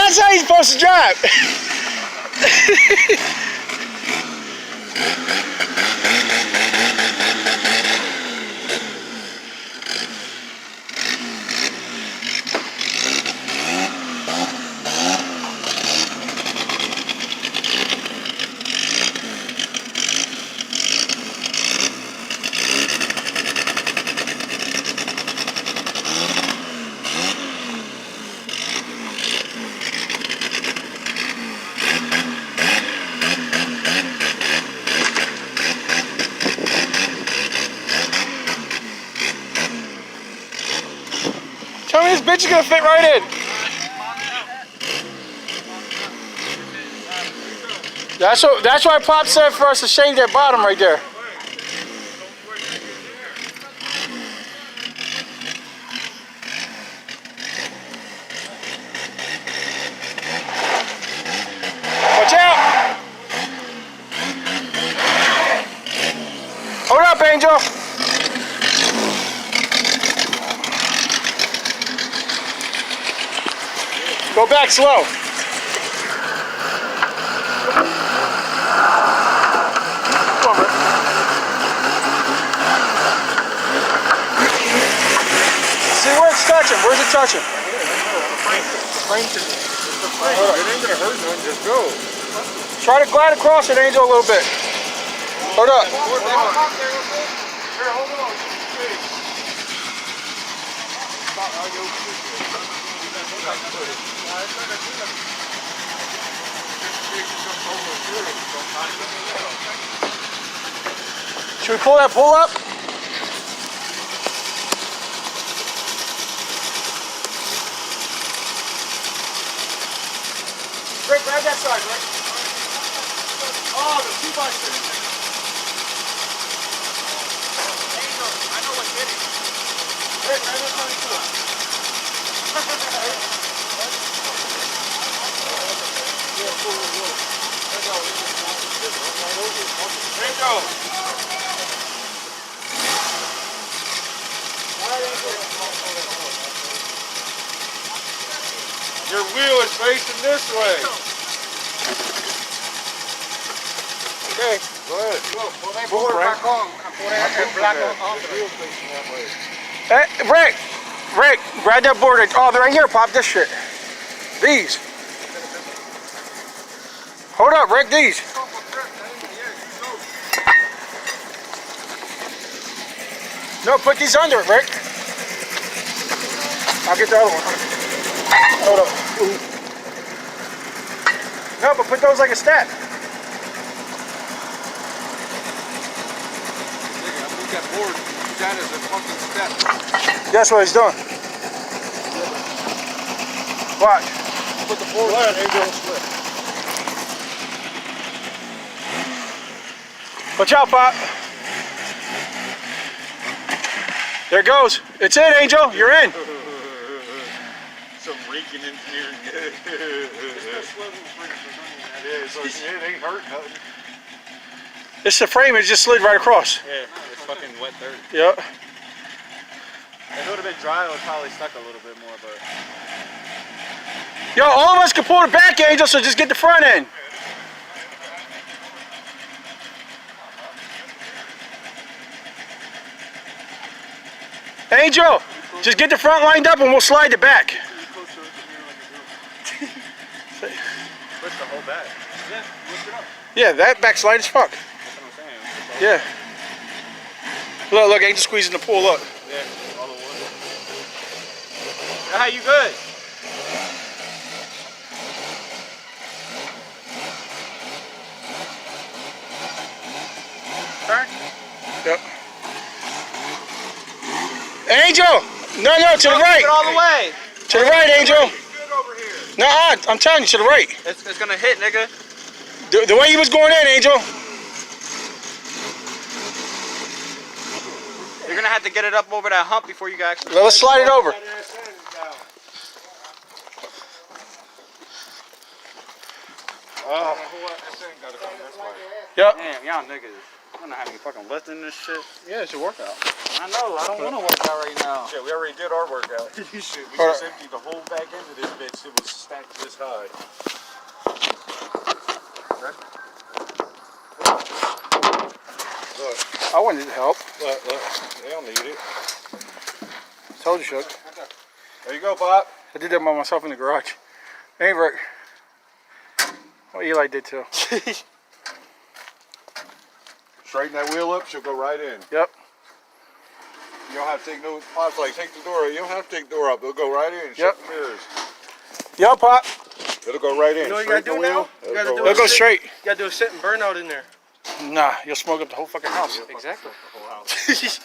That's how you're supposed to drive. Tell me this bitch is gonna fit right in. That's why Pop said for us to shave that bottom right there. Watch out! Hold up, Angel. Go back slow. Come on, bro. See where it's touching. Where's it touching? It ain't gonna hurt none, just go. Try to glide across it, Angel, a little bit. Hold up. Here, hold on. Should we pull that pull up? Rick, grab that side, Rick. Oh, the 2x6. I know what's hitting. Rick, grab that side too. Your wheel is facing this way. Okay. Go ahead. Pull it back on. Hey, Rick, grab that board. Oh, they're right here. Pop this shit. These. Hold up, Rick. These. No, put these under it, Rick. I'll get the other one. Hold up. Ooh. No, but put those like a step. That board, that is a fucking step. That's what he's doing. Watch. Put the board on, it will slip. Watch out, Pop. There it goes. It's in, Angel. You're in. Some reeking engineering. It ain't hurt nothing. It's the frame. It just slid right across. Yeah, it's fucking wet dirt. Yep. If it would have been dry, it would probably stuck a little bit more, but... Yo, all of us can pull the back, Angel, so just get the front end. Angel, just get the front lined up and we'll slide the back. Push the whole back. Yeah, lift it up. Yeah, that back slide is fuck. That's what I'm saying. Yeah. Look, Angel squeezing the pool up. Yeah, all the wood. Yeah, you good? Turn. Yep. Angel! No, to the right. All the way. To the right, Angel. Nuh-uh, I'm telling you, to the right. It's gonna hit, nigga. The way he was going in, Angel. You're gonna have to get it up over that hump before you can actually... Let's slide it over. Oh. Yep. Damn, y'all niggas. I'm not having fucking lifting this shit. Yeah, it's a workout. I know. I don't want to work out right now. Shit, we already did our workout. Shit, we just emptied the whole back end of this bitch. It was stacked this high. Right? Look, I wanted to help. look. They don't need it. Told you, Shook. There you go, Pop. I did that by myself in the garage. Ain't Rick. Well, Eli did too. Straighten that wheel up, she'll go right in. Yep. You don't have to take no, Pop's like, take the door, you don't have to take the door up, it'll go right in. Yep. Shut the mirrors. Yep, Pop. It'll go right in. You know what you gotta Straighten do the now? wheel, You gotta do It'll go straight. You gotta do a sit and burnout in there. Nah, you'll smoke up the whole fucking house. Exactly. The whole house.